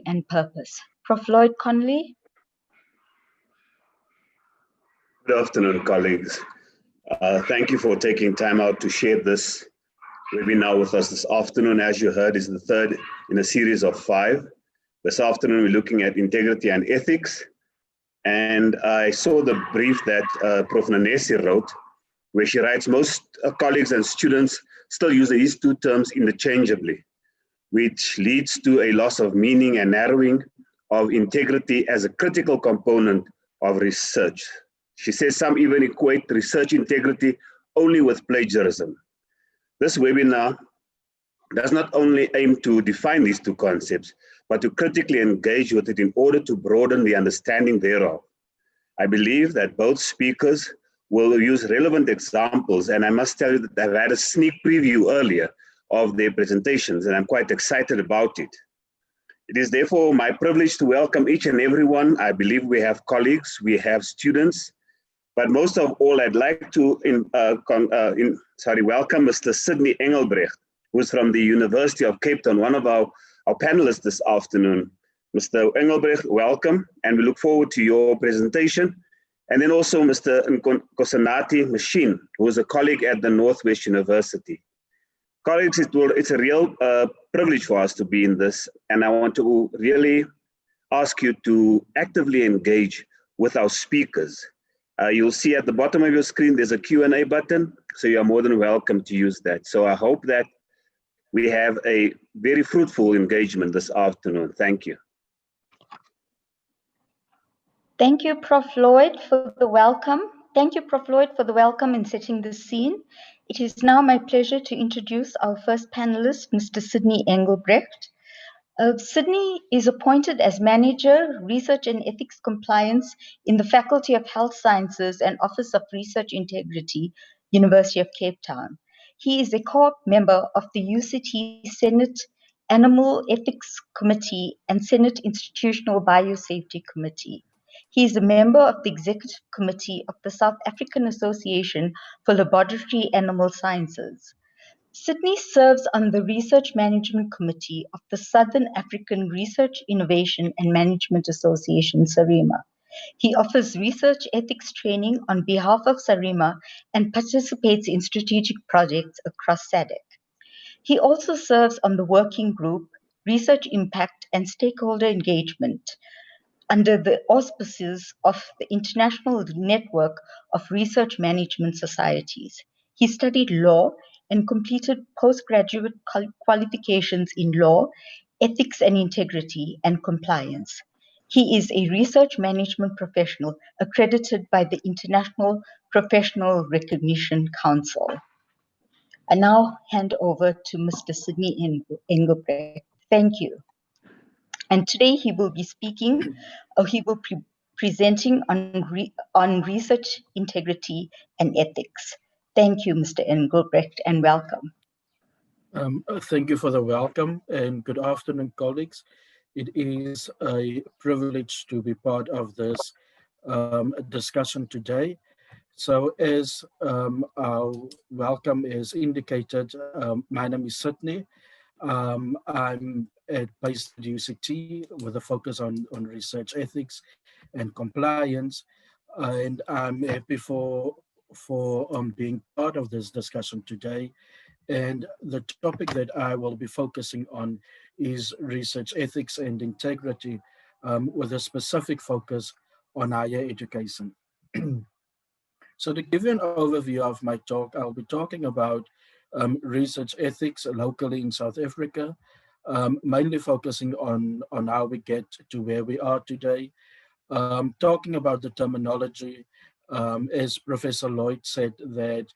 and purpose. Prof. Lloyd Connolly. Good afternoon, colleagues. Thank you for taking time out to share this webinar with us this afternoon. As you heard, is the third in a series of 5. This afternoon, we're looking at integrity and ethics. And I saw the brief that Prof. Nanesi wrote, where she writes, most colleagues and students still use these two terms interchangeably, which leads to a loss of meaning and narrowing of integrity as a critical component of research. She says some even equate research integrity only with plagiarism. This webinar does not only aim to define these two concepts, but to critically engage with it in order to broaden the understanding thereof. I believe that both speakers will use relevant examples, and I must tell you that I've had a sneak preview earlier of their presentations, and I'm quite excited about it. It is therefore my privilege to welcome each and everyone. I believe we have colleagues, we have students, but most of all, I'd like to welcome Mr. Sidney Engelbrecht, who's from the University of Cape Town, one of our panelists this afternoon. Mr. Engelbrecht, welcome, and we look forward to your presentation. And then also Mr. Nkosanati Machine, who is a colleague at the Northwest University. Colleagues, it's a real privilege for us to be in this, and I want to really ask you to actively engage with our speakers. You'll see at the bottom of your screen, there's a Q&A button, so you are more than welcome to use that. So I hope that we have a very fruitful engagement this afternoon. Thank you. Thank you, Prof. Lloyd, for the welcome. Thank you, Prof. Lloyd, for the welcome in setting the scene. It is now my pleasure to introduce our first panelist, Mr. Sidney Engelbrecht. Sidney is appointed as Manager, Research and Ethics Compliance in the Faculty of Health Sciences and Office of Research Integrity, University of Cape Town. He is a co-op member of the UCT Senate Animal Ethics Committee and Senate Institutional Biosafety Committee. He is a member of the Executive Committee of the South African Association for Laboratory Animal Sciences. Sidney serves on the Research Management Committee of the Southern African Research Innovation and Management Association, SARIMA. He offers research ethics training on behalf of SARIMA and participates in strategic projects across SADC. He also serves on the working group, Research Impact and Stakeholder Engagement, under the auspices of the International Network of Research Management Societies. He studied law and completed postgraduate qualifications in law, ethics and integrity, and compliance. He is a research management professional accredited by the International Professional Recognition Council. I now hand over to Mr. Sidney Engelbrecht. Thank you. And today he will be presenting on research integrity and ethics. Thank you, Mr. Engelbrecht, and welcome. Thank you for the welcome, and good afternoon, colleagues. It is a privilege to be part of this discussion today. So as our welcome is indicated, my name is Sidney. I'm based at UCT with a focus on research ethics and compliance, and I'm happy for being part of this discussion today. And the topic that I will be focusing on is research ethics and integrity, with a specific focus on higher education. So to give you an overview of my talk, I'll be talking about research ethics locally in South Africa, mainly focusing on how we get to where we are today, talking about the terminology, as Professor Lloyd said, that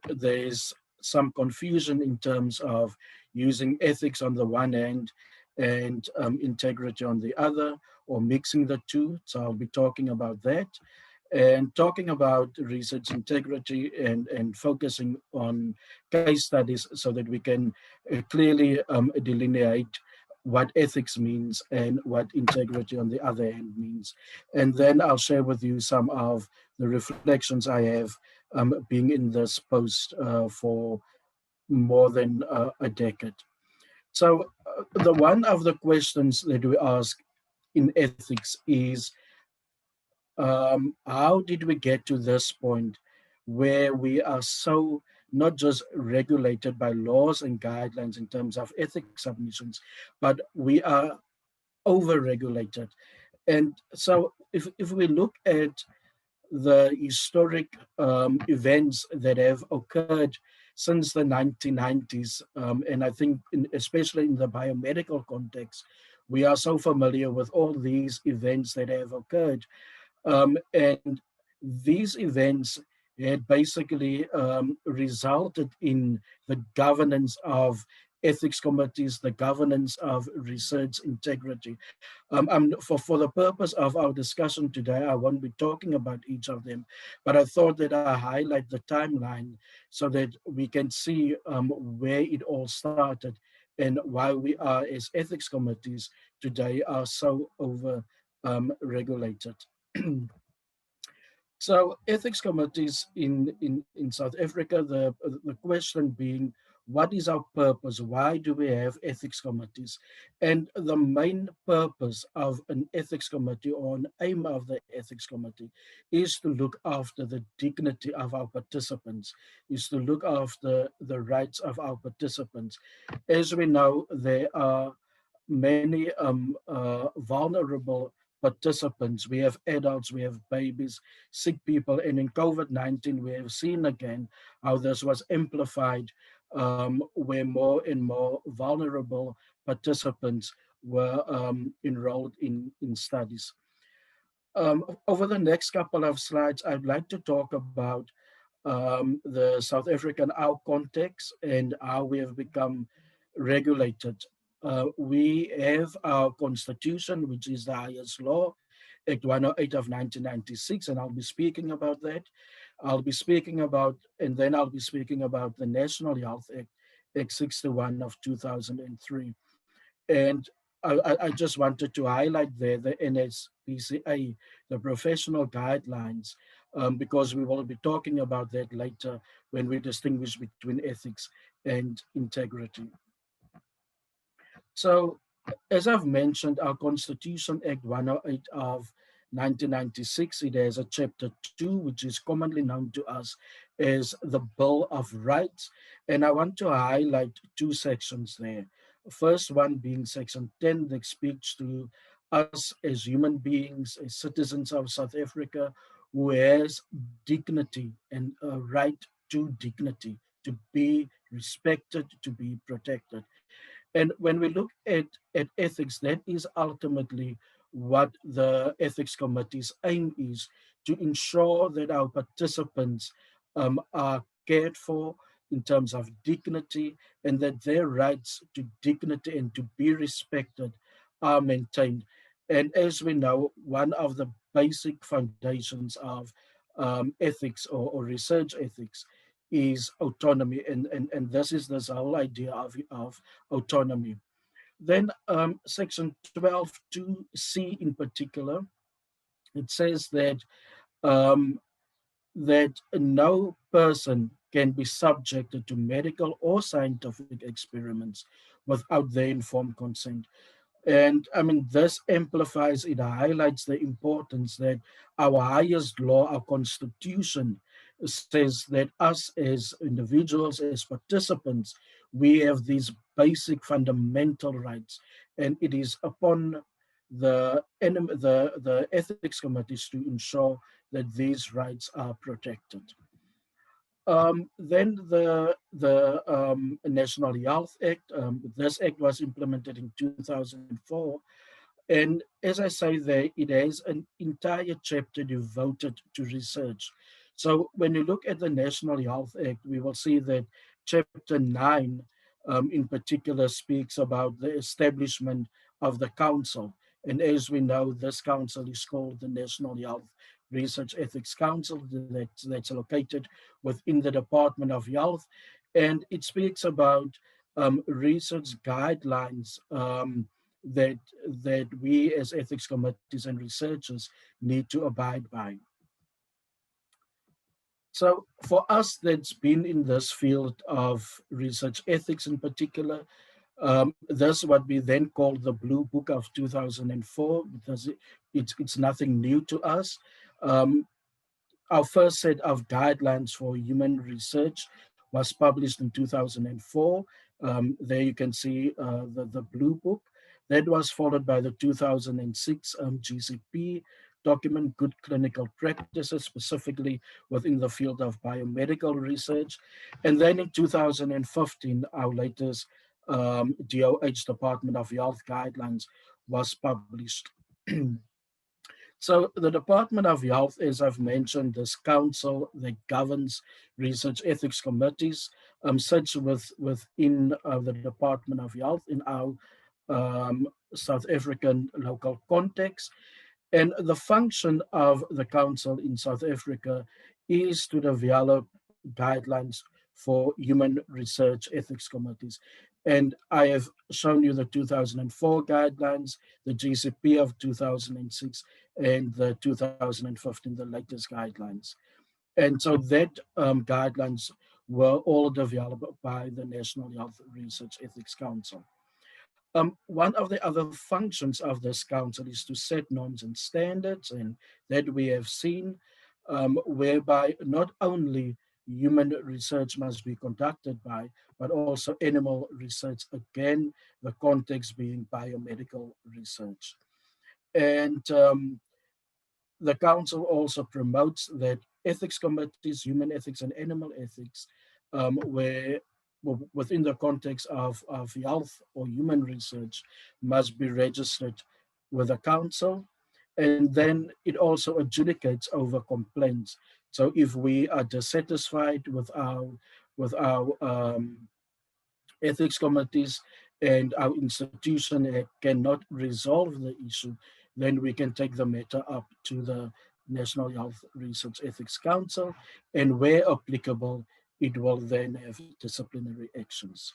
there's some confusion in terms of using ethics on the one hand and integrity on the other, or mixing the two. So I'll be talking about that, and talking about research integrity and focusing on case studies so that we can clearly delineate what ethics means and what integrity on the other hand means. And then I'll share with you some of the reflections I have being in this post for more than a decade. So one of the questions that we ask in ethics is, how did we get to this point where we are so not just regulated by laws and guidelines in terms of ethics submissions, but we are over-regulated? And so if we look at the historic events that have occurred since the 1990s, and I think especially in the biomedical context, we are so familiar with all these events that have occurred. And these events had basically resulted in the governance of ethics committees, the governance of research integrity. For the purpose of our discussion today, I won't be talking about each of them, but I thought that I highlight the timeline so that we can see where it all started and why we are, as ethics committees today, are so over regulated. So ethics committees in South Africa, the question being, what is our purpose? Why do we have ethics committees? And the main purpose of an ethics committee, or an aim of the ethics committee, is to look after the dignity of our participants, is to look after the rights of our participants. As we know, there are many vulnerable participants. We have adults, we have babies, sick people, and in COVID-19 we have seen again how this was amplified, where more and more vulnerable participants were enrolled in studies. Over the next couple of slides, I'd like to talk about the South African our context and how we have become regulated. We have our constitution, which is the highest law, Act 108 of 1996, and I'll be speaking about that. And then I'll be speaking about the National Health Act, Act 61 of 2003. And I just wanted to highlight there the NSPCA, the professional guidelines, because we will be talking about that later when we distinguish between ethics and integrity. So, as I've mentioned, our Constitution, Act 108 of 1996, it has a chapter 2, which is commonly known to us as the Bill of Rights. And I want to highlight two sections there. First one being section 10, that speaks to us as human beings, as citizens of South Africa, who has dignity and a right to dignity, to be respected, to be protected. And when we look at ethics, that is ultimately what the ethics committee's aim is, to ensure that our participants are cared for in terms of dignity, and that their rights to dignity and to be respected are maintained. And as we know, one of the basic foundations of ethics or research ethics is autonomy, and this is this whole idea of autonomy. Then section 12(2)(c) in particular, it says that that no person can be subjected to medical or scientific experiments without their informed consent. And I mean, this amplifies, it highlights the importance that our highest law, our constitution, says that us as individuals, as participants, we have these basic fundamental rights. And it is upon the ethics committees to ensure that these rights are protected. Then the National Health Act, this act was implemented in 2004. And as I say there, it has an entire chapter devoted to research. So when you look at the National Health Act, we will see that chapter 9 in particular speaks about the establishment of the council. And as we know, this council is called the National Health Research Ethics Council, that's located within the Department of Health. And it speaks about research guidelines that we as ethics committees and researchers need to abide by. So for us that's been in this field of research ethics in particular, This what we then called the Blue Book of 2004, because it's nothing new to us. Um, our first set of guidelines for human research was published in 2004. There you can see the Blue Book. That was followed by the 2006 GCP document, Good Clinical Practices, specifically within the field of biomedical research. And then in 2015, our latest DOH, Department of Health guidelines, was published. So the Department of Health, as I've mentioned, this council that governs research ethics committees, sits within the Department of Health in our South African local context. And the function of the council in South Africa is to develop guidelines for human research ethics committees. And I have shown you the 2004 guidelines, the GCP of 2006, and the 2015, the latest guidelines. And so that guidelines were all developed by the National Health Research Ethics Council. One of the other functions of this council is to set norms and standards, and that we have seen, whereby not only human research must be conducted by, but also animal research, again, the context being biomedical research. And the council also promotes that ethics committees, human ethics and animal ethics, where within the context of health or human research, must be registered with the council. And then it also adjudicates over complaints. So if we are dissatisfied with our ethics committees and our institution cannot resolve the issue, then we can take the matter up to the National Health Research Ethics Council, and where applicable, it will then have disciplinary actions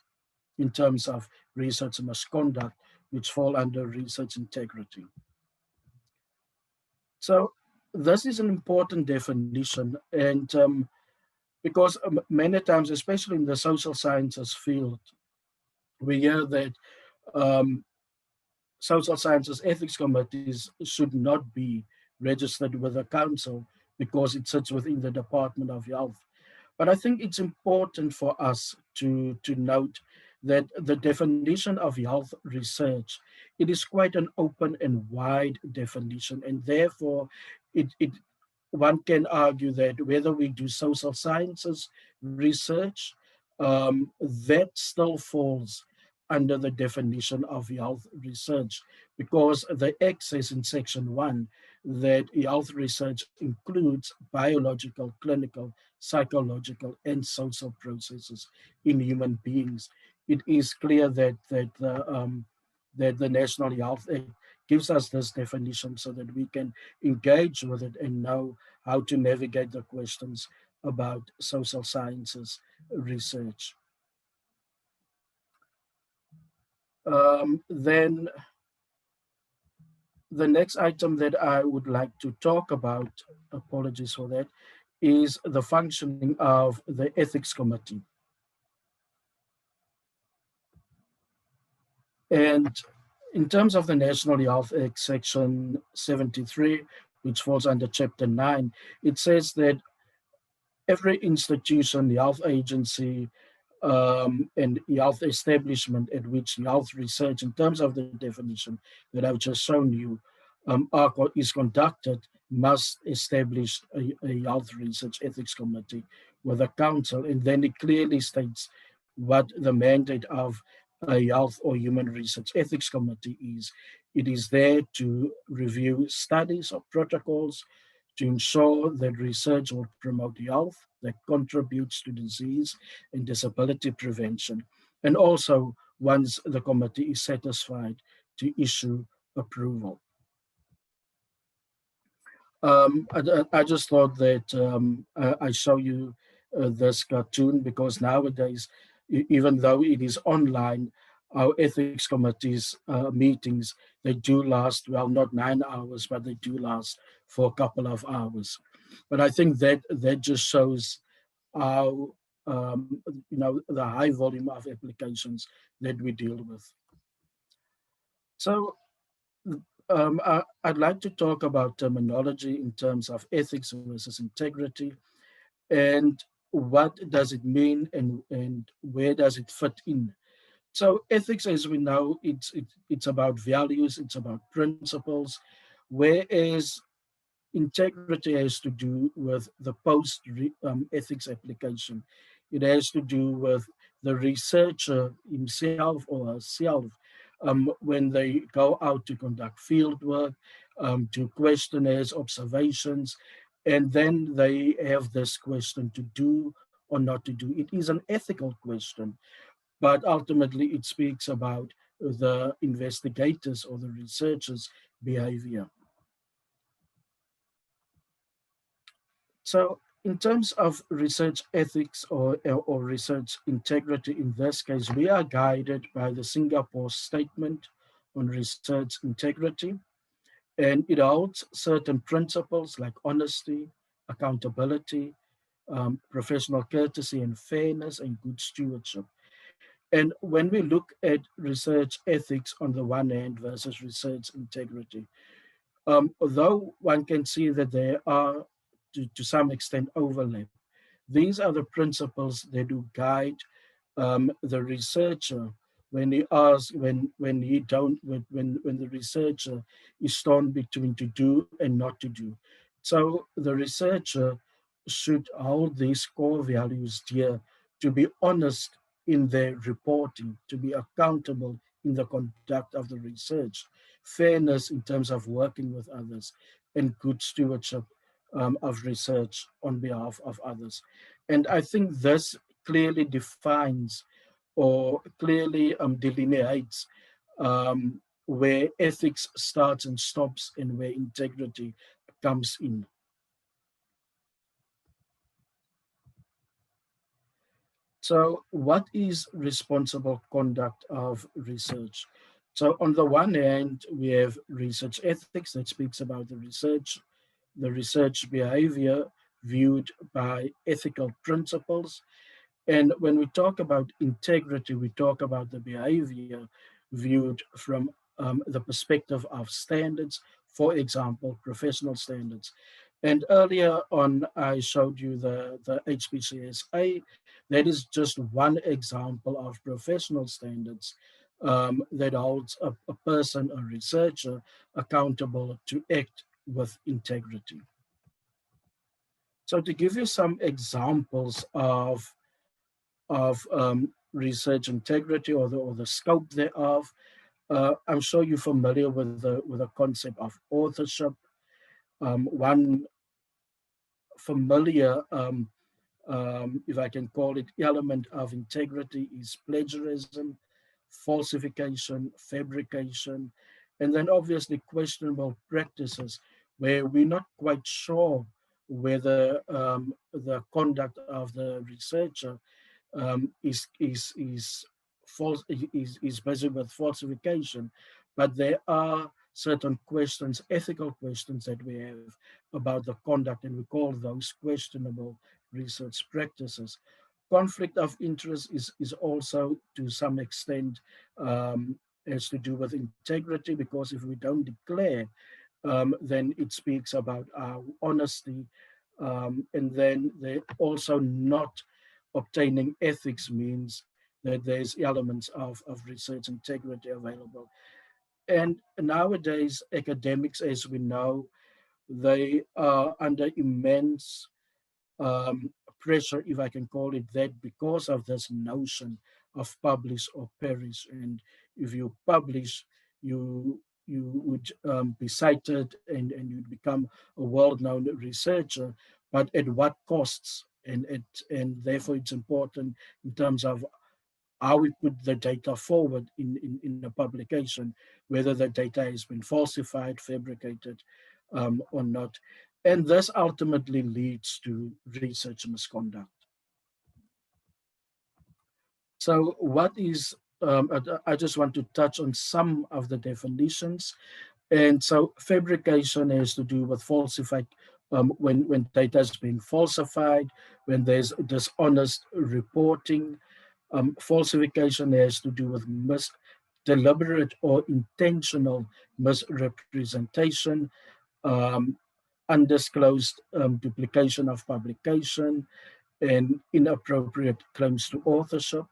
in terms of research misconduct, which fall under research integrity. So this is an important definition, and because many times, especially in the social sciences field, we hear that social sciences ethics committees should not be registered with the council because it sits within the Department of Health. But I think it's important for us to note that the definition of health research, it is quite an open and wide definition, and therefore one can argue that whether we do social sciences research, that still falls under the definition of health research, because the Act says in Section 1 that health research includes biological, clinical, psychological, and social processes in human beings. It is clear that the National Health Act gives us this definition so that we can engage with it and know how to navigate the questions about social sciences research. Then the next item that I would like to talk about, apologies for that, is the functioning of the Ethics Committee. And in terms of the National Health Act, Section 73, which falls under Chapter 9, it says that every institution, the health agency, and health establishment at which health research, in terms of the definition that I've just shown you, is conducted, must establish a health research ethics committee with a council, and then it clearly states what the mandate of a health or human research ethics committee is. It is there to review studies or protocols, to ensure that research will promote health, that contributes to disease and disability prevention, and also, once the committee is satisfied, to issue approval. I just thought that I show you this cartoon because nowadays, even though it is online, our ethics committees meetings, they do last, well, not 9 hours, but they do last for a couple of hours. But I think that just shows how the high volume of applications that we deal with. So I'd like to talk about terminology in terms of ethics versus integrity, and what does it mean, and where does it fit in. So ethics, as we know, it's about values, it's about principles, whereas integrity has to do with the post-ethics application. It has to do with the researcher himself or herself when they go out to conduct field work, to questionnaires, observations, and then they have this question to do or not to do. It is an ethical question, but ultimately it speaks about the investigators or the researchers' behavior. So in terms of research ethics or research integrity, in this case, we are guided by the Singapore Statement on Research Integrity, and it holds certain principles like honesty, accountability, professional courtesy and fairness, and good stewardship. And when we look at research ethics on the one hand versus research integrity, although one can see that there are, to some extent, overlap, these are the principles that do guide the researcher when he asks, when he don't, when the researcher is torn between to do and not to do. So the researcher should hold these core values dear, to be honest in their reporting, to be accountable in the conduct of the research, fairness in terms of working with others, and good stewardship of research on behalf of others. And I think this clearly defines or clearly delineates where ethics starts and stops and where integrity comes in. So what is responsible conduct of research? So on the one hand, we have research ethics that speaks about the research behavior viewed by ethical principles. And when we talk about integrity, we talk about the behavior viewed from the perspective of standards, for example, professional standards. And earlier on, I showed you the HPCSA. That is just one example of professional standards that holds a person, a researcher, accountable to act with integrity. So to give you some examples of research integrity or the scope thereof, I'm sure you're familiar with the concept of authorship. One familiar, if I can call it, element of integrity is plagiarism, falsification, fabrication, and then obviously questionable practices where we're not quite sure whether the conduct of the researcher is false, is busy with falsification, but there are certain questions, ethical questions that we have about the conduct, and we call those questionable research practices. Conflict of interest is also to some extent has to do with integrity, because if we don't declare, then it speaks about our honesty, and then they also not obtaining ethics means that there's elements of research integrity available. And nowadays, academics, as we know, they are under immense pressure, if I can call it that, because of this notion of publish or perish. And if you publish, you would be cited and you'd become a world-known researcher, but at what costs? And therefore it's important in terms of how we put the data forward in a publication, whether the data has been falsified, fabricated, or not. And this ultimately leads to research misconduct. So what is, I just want to touch on some of the definitions. And so fabrication has to do with when data is being falsified, when there's dishonest reporting. Falsification has to do with deliberate or intentional misrepresentation, um, undisclosed duplication of publication, and inappropriate claims to authorship.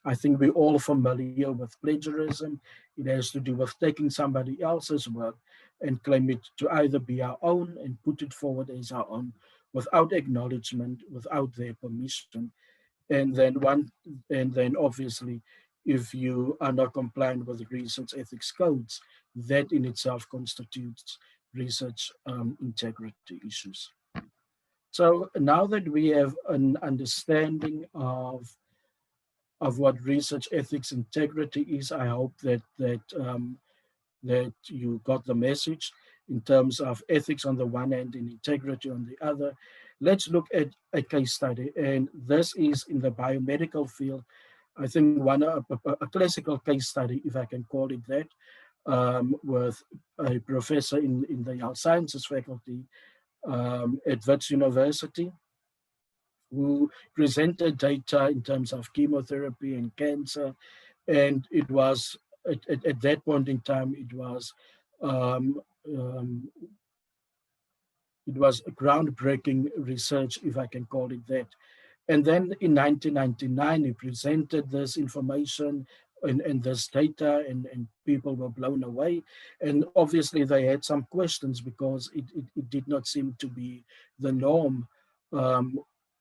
I think we're all familiar with plagiarism. It has to do with taking somebody else's work and claim it to either be our own and put it forward as our own without acknowledgement, without their permission. And then obviously, if you are not compliant with research ethics codes, that in itself constitutes research integrity issues. So now that we have an understanding of what research ethics integrity is, I hope that you got the message in terms of ethics on the one hand and integrity on the other. Let's look at a case study, and this is in the biomedical field. I think a classical case study, if I can call it that, with a professor in the health sciences faculty at Wits University, who presented data in terms of chemotherapy and cancer. And it was, at that point in time, um, um, it was groundbreaking research, if I can call it that. And then in 1999, he presented this information and this data, and people were blown away. And obviously they had some questions because it did not seem to be the norm,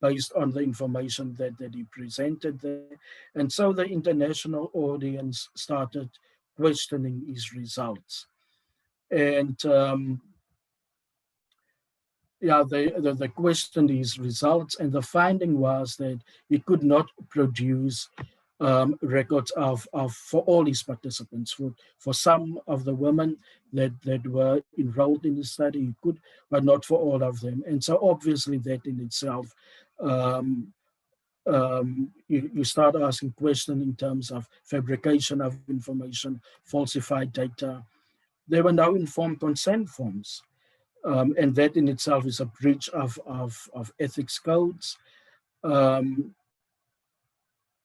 based on the information that he presented there. And so the international audience started questioning his results. And the question is results, and the finding was that he could not produce records for all his participants. For some of the women that were enrolled in the study, he could, but not for all of them. And so obviously that in itself, you start asking questions in terms of fabrication of information, falsified data. There were no informed consent forms. And that in itself is a breach of ethics codes.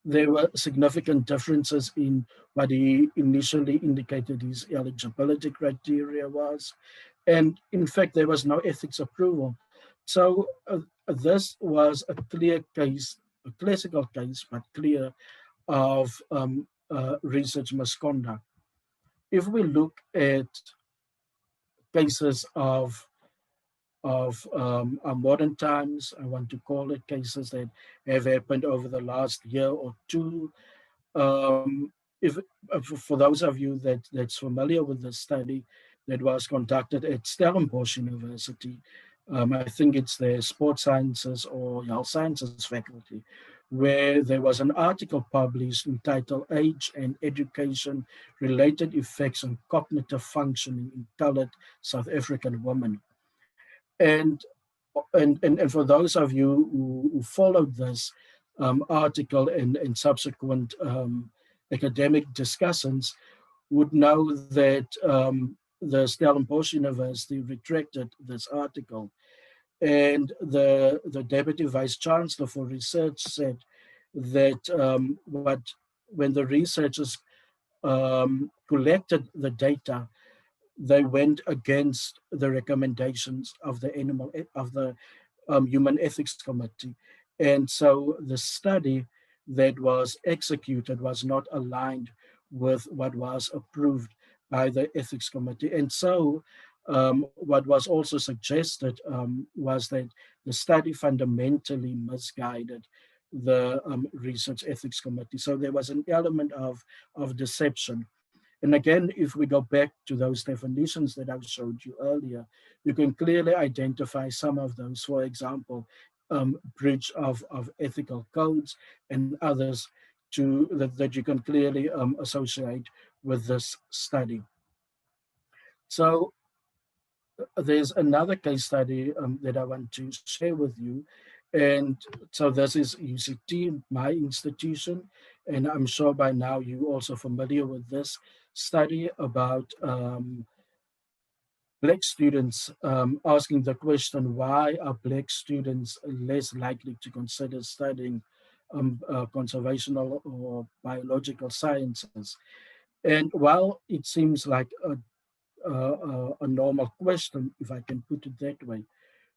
There were significant differences in what he initially indicated his eligibility criteria was. And in fact, there was no ethics approval. So this was a clear case, a classical case, but clear, of research misconduct. If we look at cases of modern times, I want to call it cases that have happened over the last year or two. If for those of you that's familiar with the study that was conducted at Stellenbosch University, I think it's the sports sciences or health sciences faculty, where there was an article published entitled "Age and Education Related Effects on Cognitive Functioning in Colored South African Women." And for those of you who followed this article and subsequent academic discussions would know that the Stellenbosch University retracted this article. And the Deputy Vice Chancellor for Research said that when the researchers collected the data, they went against the recommendations of the Human Ethics Committee. And so the study that was executed was not aligned with what was approved by the Ethics Committee. And so what was also suggested was that the study fundamentally misguided the Research Ethics Committee. So there was an element of deception. And again, if we go back to those definitions that I showed you earlier, you can clearly identify some of those, for example, breach of ethical codes and others that you can clearly associate with this study. So there's another case study that I want to share with you. And so this is UCT, my institution, and I'm sure by now you're also familiar with this study about Black students, asking the question, why are Black students less likely to consider studying conservational or biological sciences? And while it seems like a normal question, if I can put it that way,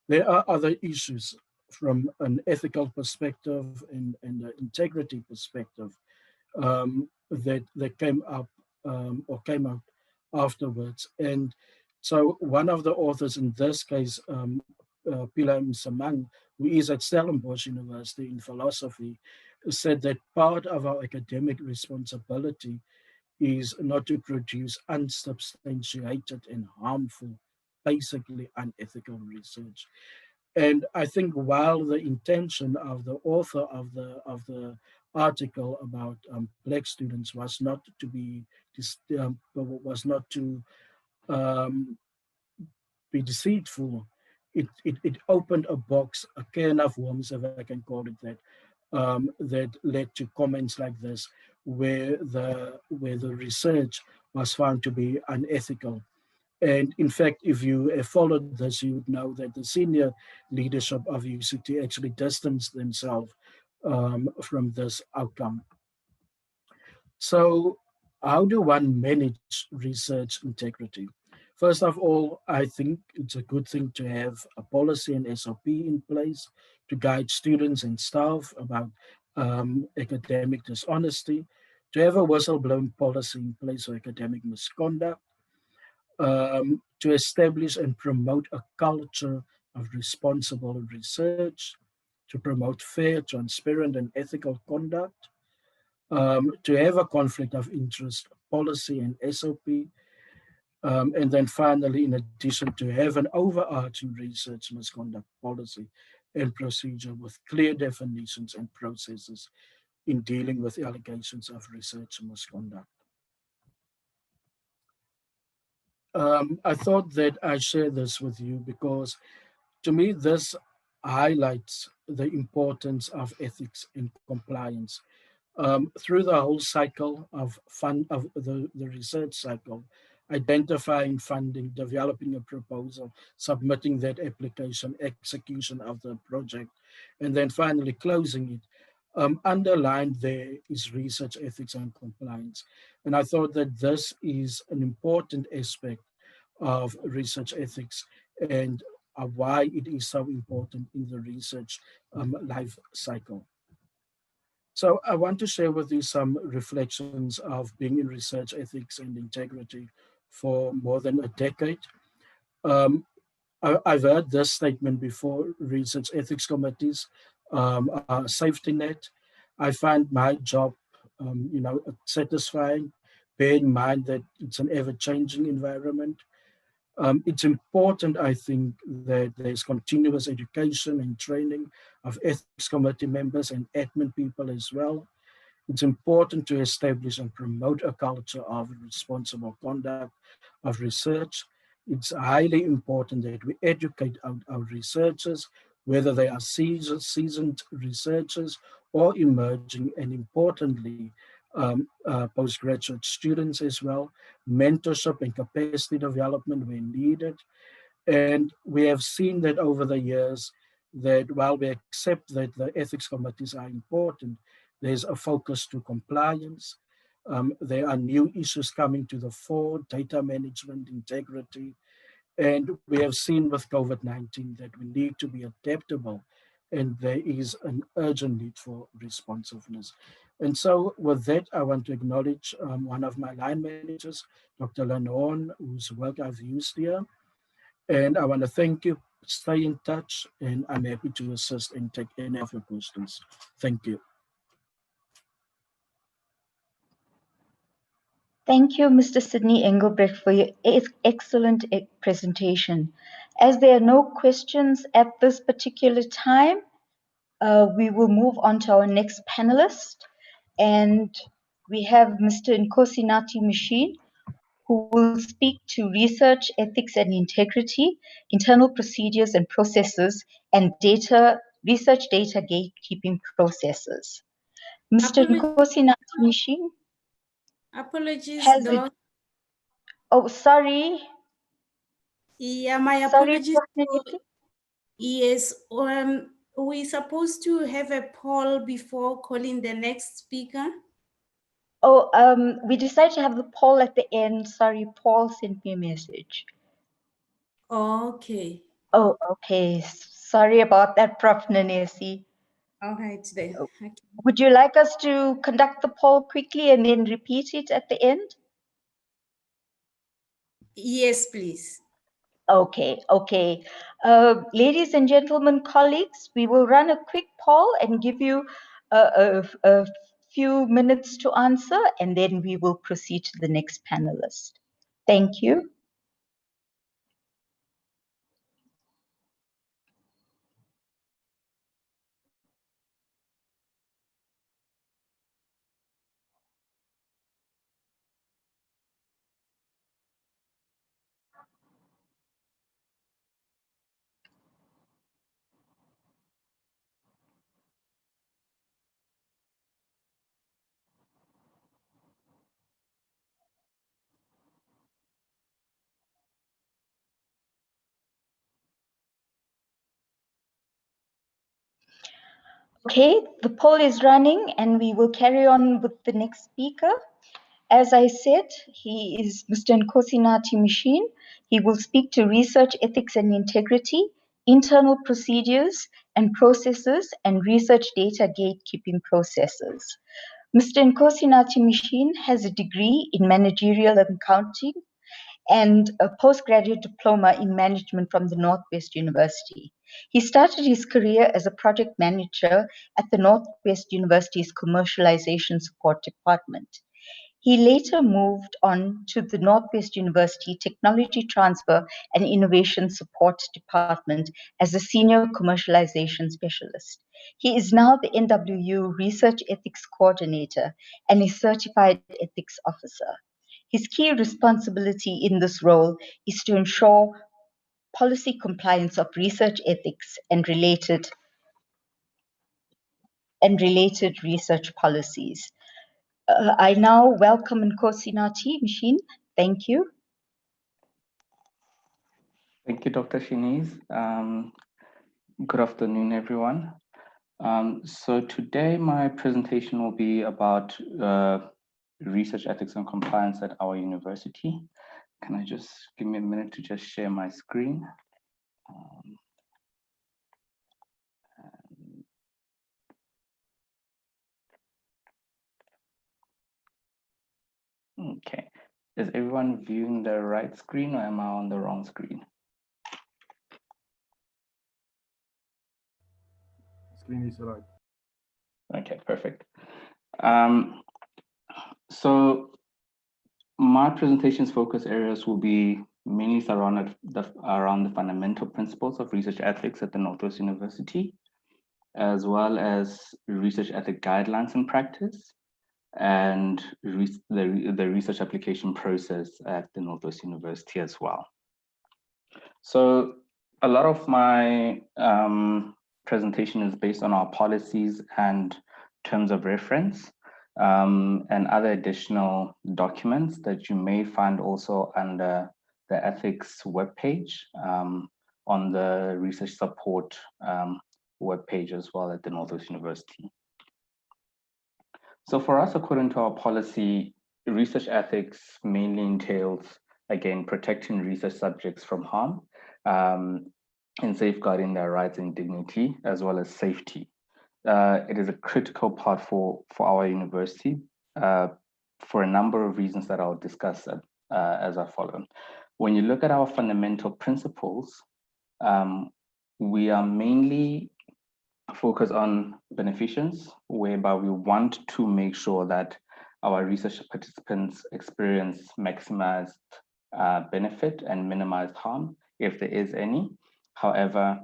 there are other issues from an ethical perspective and an integrity perspective that came up or came out afterwards. And so one of the authors in this case, Pila Msamang, who is at Stellenbosch University in philosophy, said that part of our academic responsibility is not to produce unsubstantiated and harmful, basically unethical research. And I think while the intention of the author of the article about Black students was not to be um, be deceitful, it opened a box, a can of worms, if I can call it that, that led to comments like this, where the research was found to be unethical. And in fact, if you have followed this, you would know that the senior leadership of UCT actually distanced themselves from this outcome. So how do one manage research integrity? First of all, I think it's a good thing to have a policy and SOP in place to guide students and staff about academic dishonesty, to have a whistleblowing policy in place for academic misconduct, to establish and promote a culture of responsible research, to promote fair, transparent, and ethical conduct, to have a conflict of interest policy and SOP, and then finally, in addition, to have an overarching research misconduct policy and procedure with clear definitions and processes in dealing with allegations of research misconduct. I thought that I share this with you because to me, this highlights the importance of ethics and compliance. Through the whole cycle of the research cycle, identifying funding, developing a proposal, submitting that application, execution of the project, and then finally closing it. Underlined there is research ethics and compliance. And I thought that this is an important aspect of research ethics and why it is so important in the research life cycle. So I want to share with you some reflections of being in research ethics and integrity for more than a decade. I've heard this statement before: research ethics committees are a safety net. I find my job, satisfying, bear in mind that it's an ever-changing environment. It's important, I think, that there's continuous education and training of ethics committee members and admin people as well. It's important to establish and promote a culture of responsible conduct of research. It's highly important that we educate our researchers, whether they are seasoned researchers or emerging, and importantly, postgraduate students as well, mentorship and capacity development where needed. And we have seen that over the years that while we accept that the ethics committees are important, there's a focus to compliance. There are new issues coming to the fore, data management, integrity. And we have seen with COVID-19 that we need to be adaptable, and there is an urgent need for responsiveness. And so with that, I want to acknowledge one of my line managers, Dr. Lennon, whose work I've used here. And I want to thank you, stay in touch, and I'm happy to assist and take any of your questions. Thank you. Thank you, Mr. Sidney Engelbrecht, for your excellent presentation. As there are no questions at this particular time, we will move on to our next panelist. And we have Mr. Nkosinathi Machine, who will speak to research, ethics and integrity, internal procedures and processes, and research data gatekeeping processes. Mr. Nkosinathi Machine. Apologies, Oh, sorry. Yeah, my Sorry, apologies. Prof. Naledi. Yes, we're supposed to have a poll before calling the next speaker. Oh, we decided to have the poll at the end. Sorry, Paul sent me a message. Okay. Oh, okay. Sorry about that, Prof. Nanesi. All right then. Okay. Would you like us to conduct the poll quickly and then repeat it at the end? Yes, please. Okay, okay. Ladies and gentlemen, colleagues, we will run a quick poll and give you a few minutes to answer, and then we will proceed to the next panelist. Thank you. Okay, the poll is running and we will carry on with the next speaker. As I said, he is Mr. Nkosinathi Machine. He will speak to research ethics and integrity, internal procedures and processes, and research data gatekeeping processes. Mr. Nkosinathi Machine has a degree in managerial accounting and a postgraduate diploma in management from the Northwest University. He started his career as a project manager at the Northwest University's Commercialization Support Department. He later moved on to the Northwest University Technology Transfer and Innovation Support Department as a senior commercialization specialist. He is now the NWU Research Ethics Coordinator and a certified ethics officer. His key responsibility in this role is to ensure policy compliance of research ethics and related research policies. I now welcome Nkosinathi Machine. Thank you. Thank you, Dr. Shiniz. Good afternoon, everyone. So today my presentation will be about research ethics and compliance at our university. Can I just give me a minute to just share my screen? Okay. Is everyone viewing the right screen or am I on the wrong screen? Screen is right. Okay, perfect. So my presentation's focus areas will be mainly surrounded around the fundamental principles of research ethics at the Northwest University, as well as research ethic guidelines and practice, and the research application process at the Northwest University as well. So a lot of my presentation is based on our policies and terms of reference, and other additional documents that you may find also under the ethics webpage, on the research support webpage as well at the Northwest University. So for us, according to our policy, research ethics mainly entails, again, protecting research subjects from harm, and safeguarding their rights and dignity, as well as safety. It is a critical part for our university for a number of reasons that I'll discuss as I follow. When you look at our fundamental principles, we are mainly focused on beneficence, whereby we want to make sure that our research participants experience maximized benefit and minimized harm, if there is any. However,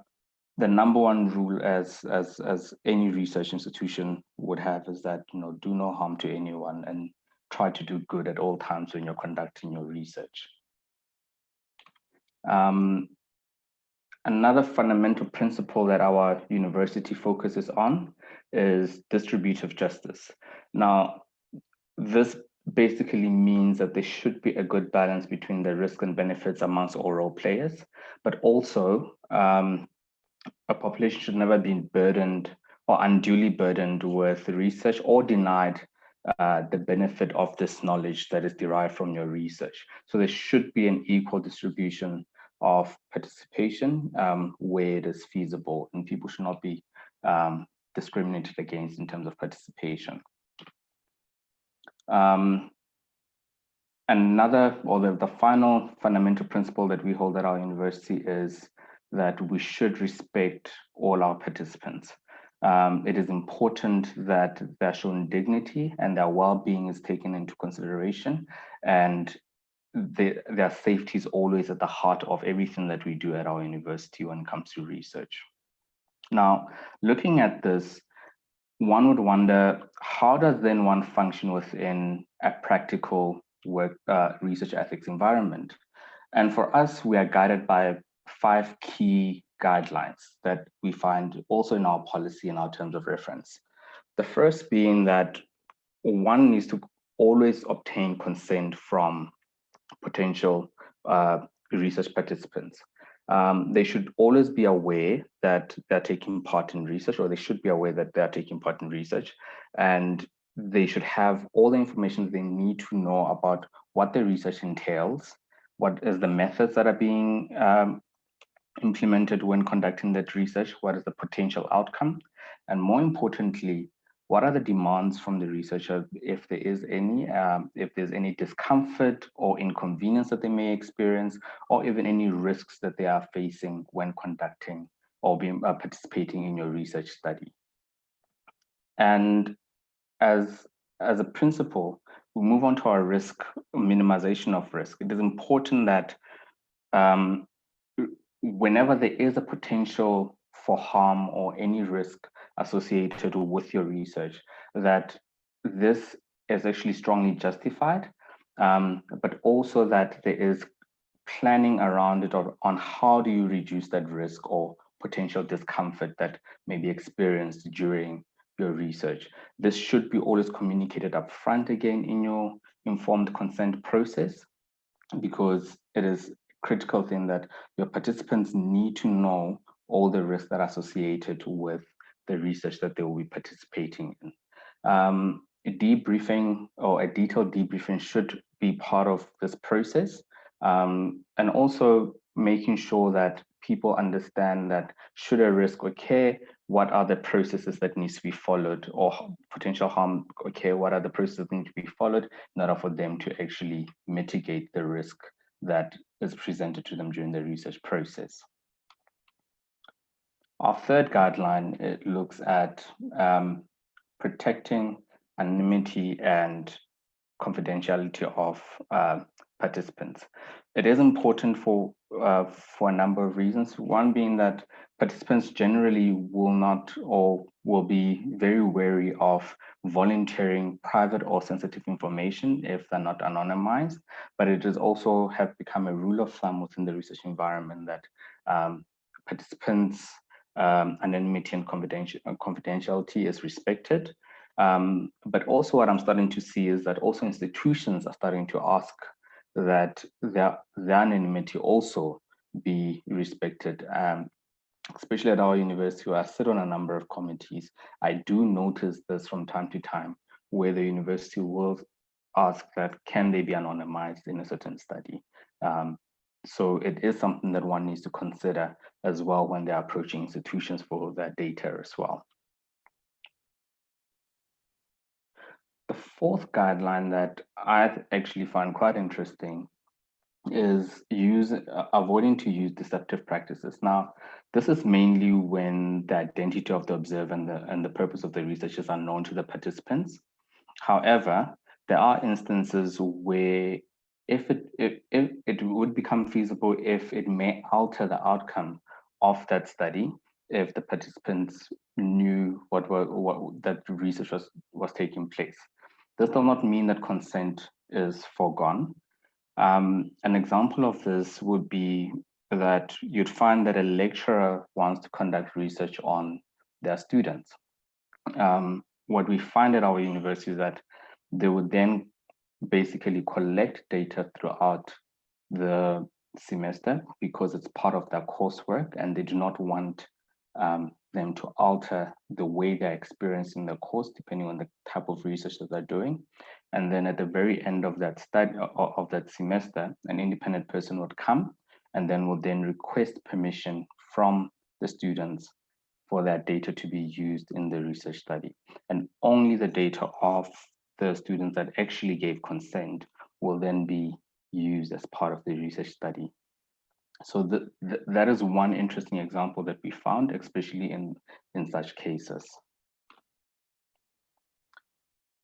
the number one rule as any research institution would have is that, do no harm to anyone and try to do good at all times when you're conducting your research. Another fundamental principle that our university focuses on is distributive justice. Now, this basically means that there should be a good balance between the risk and benefits amongst all role players, but also a population should never be burdened or unduly burdened with research or denied the benefit of this knowledge that is derived from your research. So there should be an equal distribution of participation where it is feasible, and people should not be discriminated against in terms of participation. Another, or the final fundamental principle that we hold at our university is that we should respect all our participants. It is important that they're shown dignity and their well-being is taken into consideration, and their safety is always at the heart of everything that we do at our university when it comes to research. Now, looking at this, one would wonder, how does then one function within a practical work research ethics environment? And for us, we are guided by 5 key guidelines that we find also in our policy and our terms of reference. The first being that one needs to always obtain consent from potential research participants. They should always be aware that they're taking part in research, or they should be aware that they're taking part in research, and they should have all the information they need to know about what the research entails, what is the methods that are being implemented when conducting that research, what is the potential outcome, and more importantly, what are the demands from the researcher, if there is any, if there's any discomfort or inconvenience that they may experience, or even any risks that they are facing when conducting or participating in your research study. And as a principle, we move on to our risk, minimization of risk. It is important that whenever there is a potential for harm or any risk associated with your research, that this is actually strongly justified, but also that there is planning around it, or on how do you reduce that risk or potential discomfort that may be experienced during your research. This should be always communicated up front again in your informed consent process, because it is critical thing that your participants need to know all the risks that are associated with the research that they will be participating in. A debriefing or a detailed debriefing should be part of this process, and also making sure that people understand that should a risk occur, what are the processes that needs to be followed, or potential harm occur, what are the processes that need to be followed in order for them to actually mitigate the risk that is presented to them during the research process. Our third guideline, it looks at protecting anonymity and confidentiality of participants. It is important for a number of reasons. One being that participants generally will not, or will be very wary of volunteering private or sensitive information if they're not anonymized. But it is also have become a rule of thumb within the research environment that participants' anonymity and confidentiality is respected. But also what I'm starting to see is that also institutions are starting to ask that their anonymity also be respected. Especially at our university, where I sit on a number of committees, I do notice this from time to time, where the university will ask that can they be anonymized in a certain study. So it is something that one needs to consider as well when they're approaching institutions for their data as well. The fourth guideline that I actually find quite interesting is avoiding to use deceptive practices. Now, this is mainly when the identity of the observer and the purpose of the research is unknown to the participants. However, there are instances where if it would become feasible, if it may alter the outcome of that study, if the participants knew what that research was taking place. This does not mean that consent is foregone. An example of this would be that you'd find that a lecturer wants to conduct research on their students. What we find at our university is that they would then basically collect data throughout the semester because it's part of their coursework, and they do not want them to alter the way they're experiencing the course depending on the type of research that they're doing. And then at the very end of that study, of that semester, an independent person would come and then would then request permission from the students for that data to be used in the research study. And only the data of the students that actually gave consent will then be used as part of the research study. So that is one interesting example that we found, especially in such cases.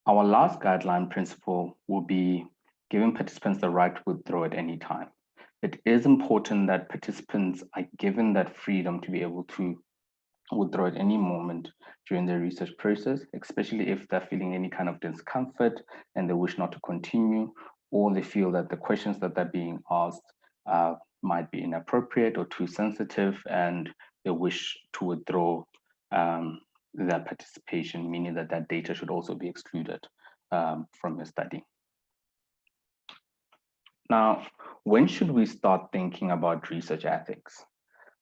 Our last guideline principle will be giving participants the right to withdraw at any time. It is important that participants are given that freedom to be able to withdraw at any moment during the research process, especially if they're feeling any kind of discomfort and they wish not to continue, or they feel that the questions that they're being asked might be inappropriate or too sensitive, and they wish to withdraw their participation, meaning that that data should also be excluded from your study. Now, when should we start thinking about research ethics?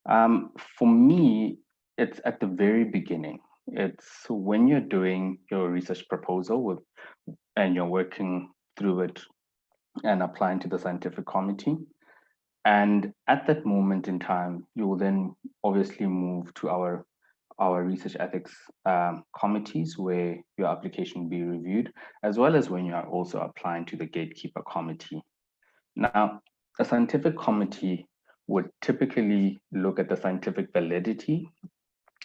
For me, it's at the very beginning. It's when you're doing your research proposal and you're working through it and applying to the scientific committee. And at that moment in time, you will then obviously move to our research ethics committees where your application will be reviewed, as well as when you are also applying to the Gatekeeper Committee. Now, a scientific committee would typically look at the scientific validity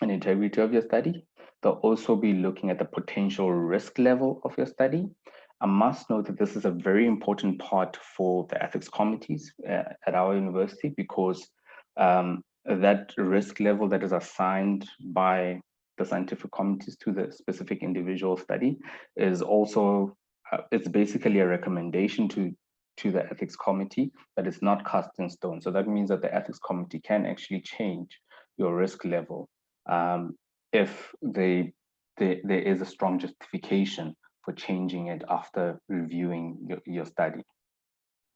and integrity of your study. They'll also be looking at the potential risk level of your study. I must note that this is a very important part for the ethics committees at our university, because that risk level that is assigned by the scientific committees to the specific individual study is also, it's basically a recommendation to the ethics committee, but it's not cast in stone. So that means that the ethics committee can actually change your risk level if there is a strong justification for changing it after reviewing your study.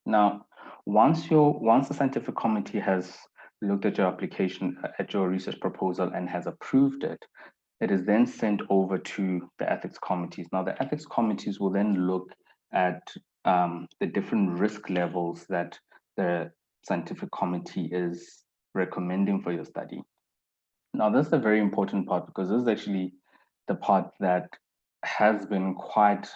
Now, once the scientific committee has looked at your application, at your research proposal, and has approved it, it is then sent over to the ethics committees. Now, the ethics committees will then look at the different risk levels that the scientific committee is recommending for your study. Now, this is a very important part, because this is actually the part that has been quite,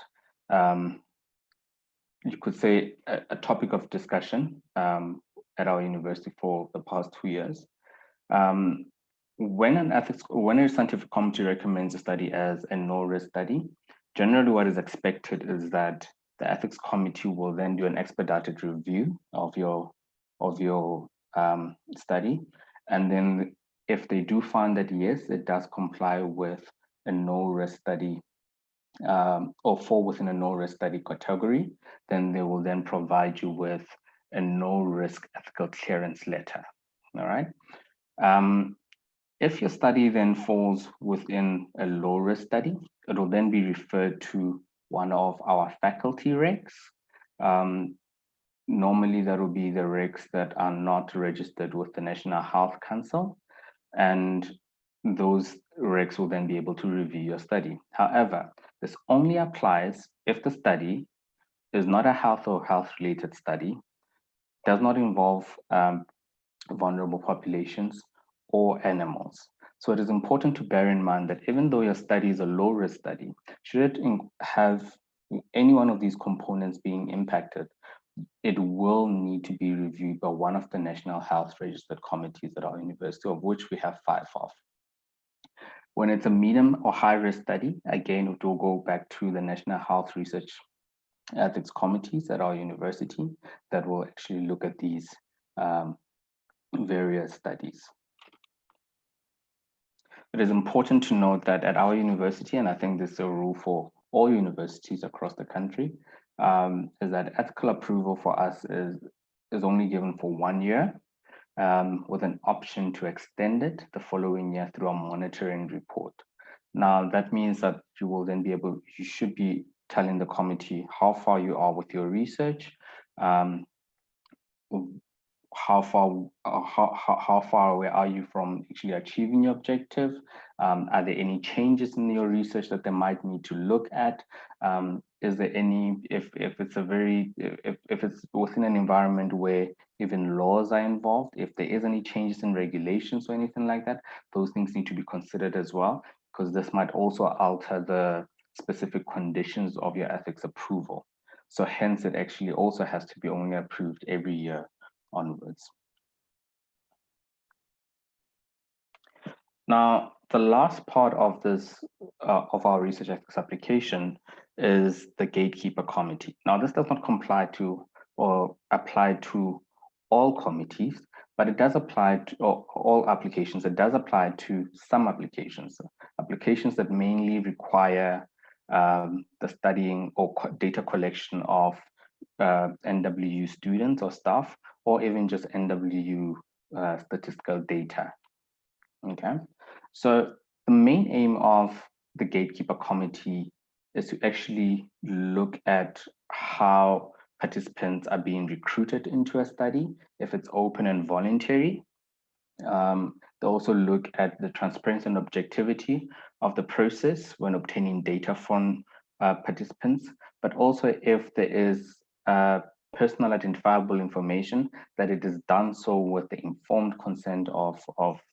you could say, a topic of discussion at our university for the past 2 years. When a scientific committee recommends a study as a no-risk study, generally what is expected is that the ethics committee will then do an expedited review of your study, and then if they do find that yes, it does comply with a no-risk study or fall within a no-risk study category, then they will then provide you with a no-risk ethical clearance letter. All right. If your study then falls within a low-risk study, it will then be referred to one of our faculty regs. Normally, that will be the regs that are not registered with the National Health Council, and those regs will then be able to review your study. However, this only applies if the study is not a health or health-related study, does not involve vulnerable populations or animals. So it is important to bear in mind that even though your study is a low-risk study, should it have any one of these components being impacted, it will need to be reviewed by one of the national health registered committees at our university, of which we have 5 of. When it's a medium or high-risk study, again, it will go back to the National Health Research Ethics Committees at our university that will actually look at these various studies. It is important to note that at our university, and I think this is a rule for all universities across the country, is that ethical approval for us is only given for 1 year, with an option to extend it the following year through a monitoring report. Now, that means that you will then be able, you should be telling the committee how far you are with your research, how far away are you from actually achieving your objective? Are there any changes in your research that they might need to look at? Is there any, if it's within an environment where even laws are involved, if there is any changes in regulations or anything like that, those things need to be considered as well, because this might also alter the specific conditions of your ethics approval. So hence it actually also has to be only approved every year onwards. Now, the last part of this, of our research ethics application is the Gatekeeper Committee. Now, this does not comply to or apply to all committees, but it does apply to all applications. It does apply to some applications, applications that mainly require the studying or data collection of NWU students or staff, or even just NWU statistical data. Okay, so the main aim of the Gatekeeper Committee is to actually look at how participants are being recruited into a study, if it's open and voluntary. They also look at the transparency and objectivity of the process when obtaining data from participants, but also if there is personal identifiable information, that it is done so with the informed consent of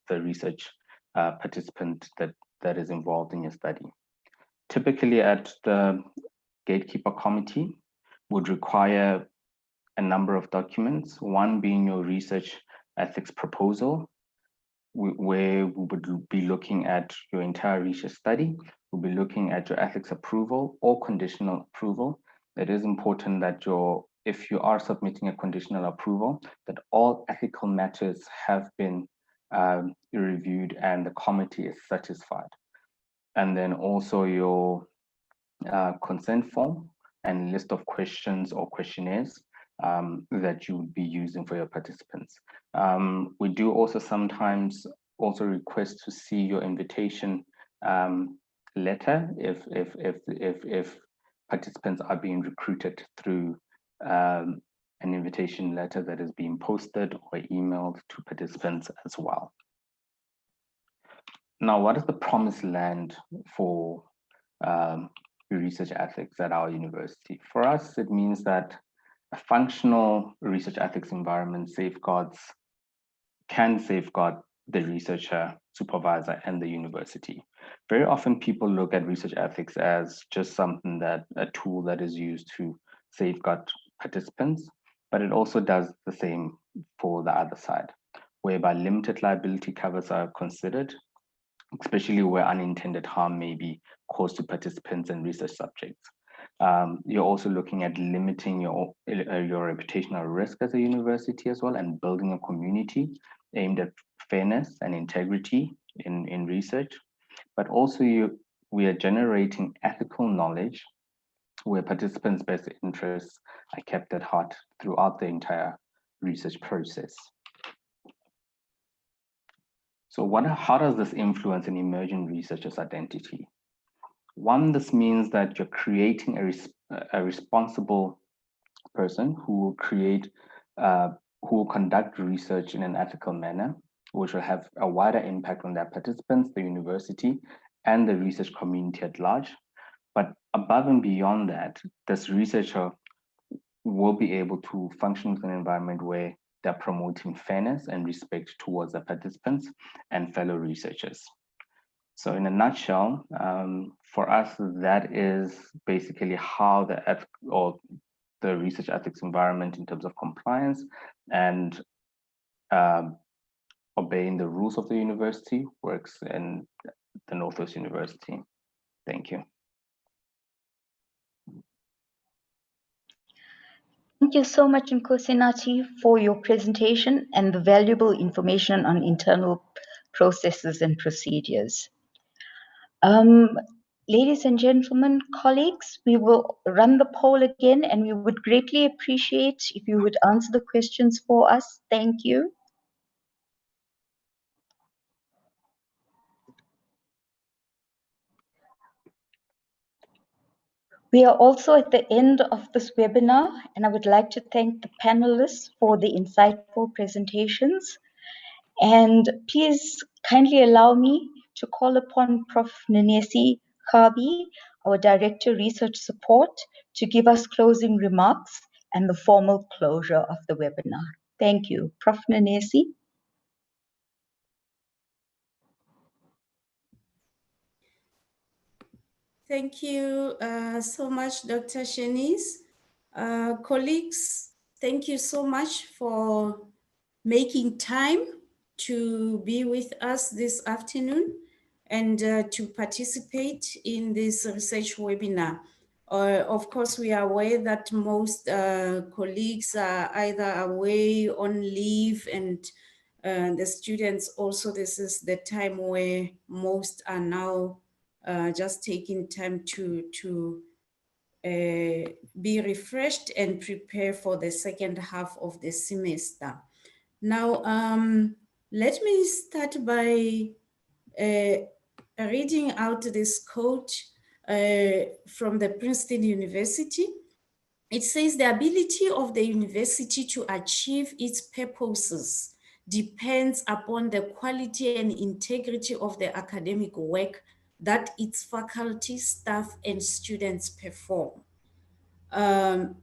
the research participant that is involved in your study. Typically at the Gatekeeper Committee would require a number of documents, one being your research ethics proposal, where we would be looking at your entire research study. We'll be looking at your ethics approval or conditional approval. It is important that if you are submitting a conditional approval, that all ethical matters have been reviewed and the committee is satisfied. And then also your consent form and list of questions or questionnaires that you would be using for your participants. We do also sometimes also request to see your invitation letter if participants are being recruited through an invitation letter that is being posted or emailed to participants as well. Now, what is the promised land for research ethics at our university? For us, it means that a functional research ethics environment can safeguard the researcher, supervisor, and the university. Very often people look at research ethics as just a tool that is used to safeguard participants, but it also does the same for the other side, whereby limited liability covers are considered, especially where unintended harm may be caused to participants and research subjects. You're also looking at limiting your reputational risk as a university as well, and building a community aimed at fairness and integrity in research. But also we are generating ethical knowledge where participants' best interests are kept at heart throughout the entire research process. So how does this influence an emerging researcher's identity? One, this means that you're creating a responsible person who will conduct research in an ethical manner, which will have a wider impact on their participants, the university, and the research community at large. But above and beyond that, this researcher will be able to function in an environment where they're promoting fairness and respect towards the participants and fellow researchers. So in a nutshell, for us, that is basically how the research ethics environment in terms of compliance and obeying the rules of the university works in the Northwest University. Thank you. Thank you so much, Nkosinati, for your presentation and the valuable information on internal processes and procedures. Ladies and gentlemen, colleagues, we will run the poll again, and we would greatly appreciate if you would answer the questions for us. Thank you. We are also at the end of this webinar, and I would like to thank the panelists for the insightful presentations. And please kindly allow me to call upon Prof. Nanesi Khabi, our Director Research Support, to give us closing remarks and the formal closure of the webinar. Thank you. Prof. Nanesi. Thank you so much, Dr. Shanice. Colleagues, thank you so much for making time to be with us this afternoon and to participate in this research webinar. Of course, we are aware that most colleagues are either away on leave, and the students also, this is the time where most are now just taking time to be refreshed and prepare for the second half of the semester. Now, let me start by reading out this quote from the Princeton University. It says, the ability of the university to achieve its purposes depends upon the quality and integrity of the academic work that its faculty, staff, and students perform.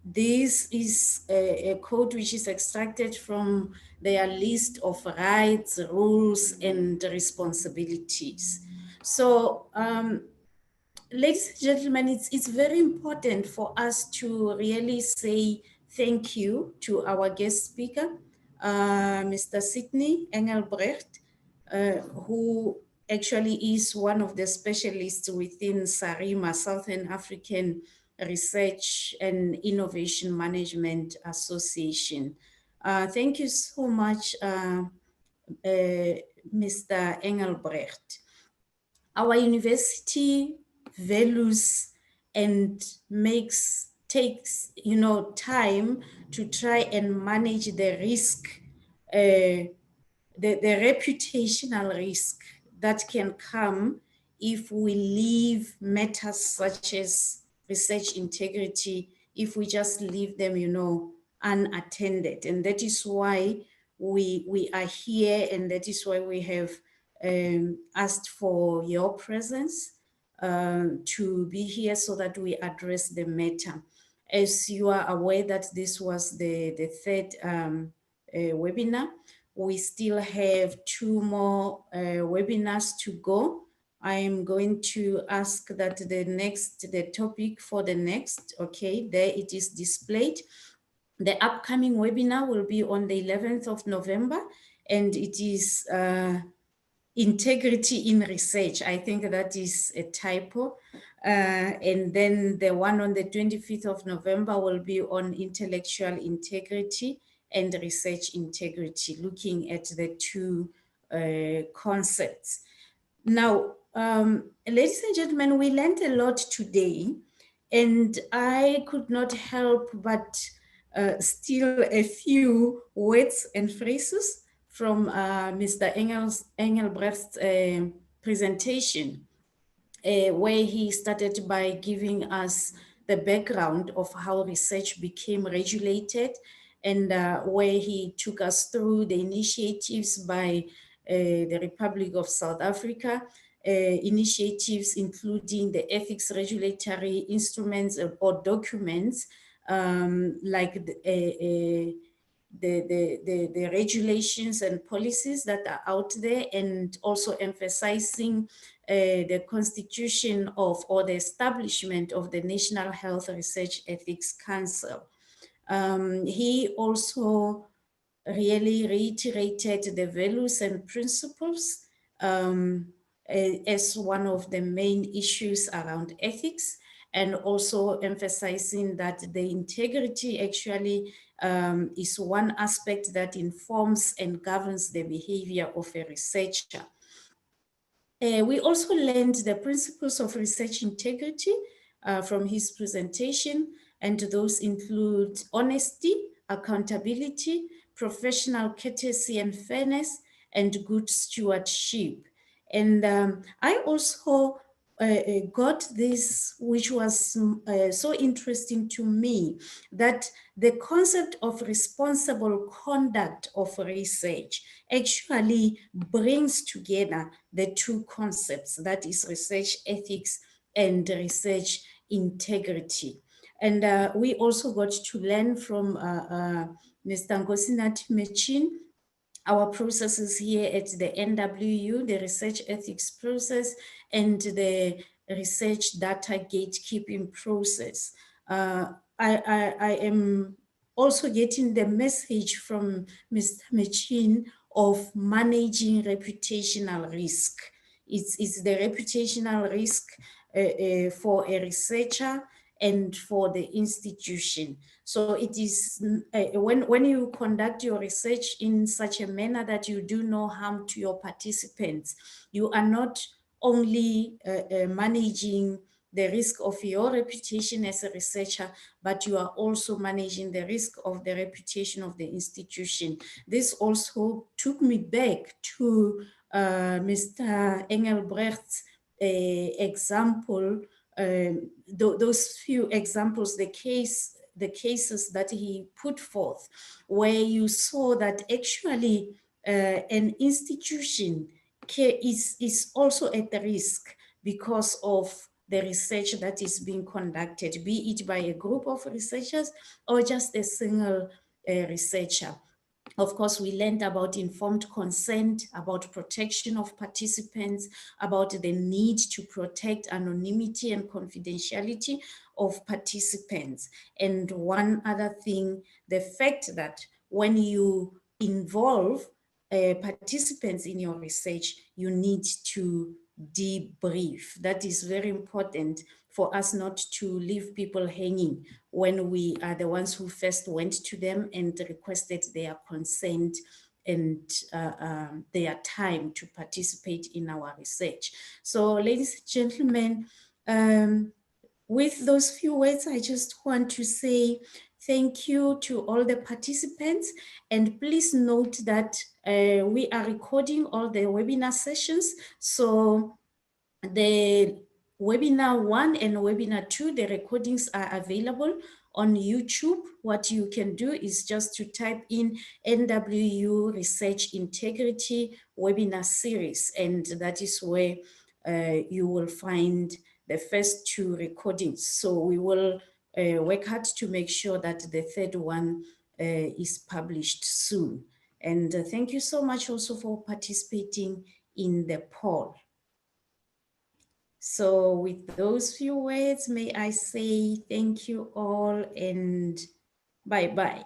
This is a quote which is extracted from their list of rights, rules, and responsibilities. So, ladies and gentlemen, it's very important for us to really say thank you to our guest speaker, Mr. Sidney Engelbrecht, who actually is one of the specialists within SARIMA, Southern African Research and Innovation Management Association. Thank you so much, Mr. Engelbrecht. Our university values and takes time to try and manage the risk, the reputational risk that can come if we leave matters such as research integrity, if we just leave them, unattended. And that is why we are here, and that is why we have asked for your presence to be here so that we address the matter. As you are aware that this was the third webinar, we still have 2 more webinars to go. I am going to ask that the topic for the next, okay, there it is displayed. The upcoming webinar will be on the 11th of November, and it is integrity in research. I think that is a typo. And then the one on the 25th of November will be on intellectual integrity and research integrity, looking at the 2 concepts. Now, ladies and gentlemen, we learned a lot today, and I could not help but steal a few words and phrases from Mr. Engelbrecht's presentation, where he started by giving us the background of how research became regulated, and where he took us through the initiatives by the Republic of South Africa, initiatives including the ethics regulatory instruments or documents, like the regulations and policies that are out there, and also emphasizing the constitution of, or the establishment of, the National Health Research Ethics Council. He also really reiterated the values and principles as one of the main issues around ethics, and also emphasizing that the integrity actually is one aspect that informs and governs the behavior of a researcher. We also learned the principles of research integrity from his presentation, and those include honesty, accountability, professional courtesy and fairness, and good stewardship. And I also got this, which was so interesting to me, that the concept of responsible conduct of research actually brings together the two concepts, that is research ethics and research integrity. And we also got to learn from Mr. Nkosinathi Mechin, our processes here at the NWU, the research ethics process and the research data gatekeeping process. I am also getting the message from Mr. Mechin of managing reputational risk. It's the reputational risk for a researcher and for the institution. So it is when you conduct your research in such a manner that you do no harm to your participants, you are not only managing the risk of your reputation as a researcher, but you are also managing the risk of the reputation of the institution. This also took me back to Mr. Engelbrecht's example, those few examples, the cases that he put forth, where you saw that actually an institution is also at the risk because of the research that is being conducted, be it by a group of researchers or just a single researcher. Of course, we learned about informed consent, about protection of participants, about the need to protect anonymity and confidentiality of participants. And one other thing, the fact that when you involve participants in your research, you need to debrief. That is very important for us not to leave people hanging when we are the ones who first went to them and requested their consent and their time to participate in our research. So, ladies and gentlemen, with those few words, I just want to say thank you to all the participants, and please note that we are recording all the webinar sessions. So the webinar 1 and webinar 2, the recordings are available on YouTube. What you can do is just to type in NWU Research Integrity webinar series, and that is where you will find the first 2 recordings. So we will work hard to make sure that the third one is published soon. And thank you so much also for participating in the poll. So with those few words, may I say thank you all and bye-bye.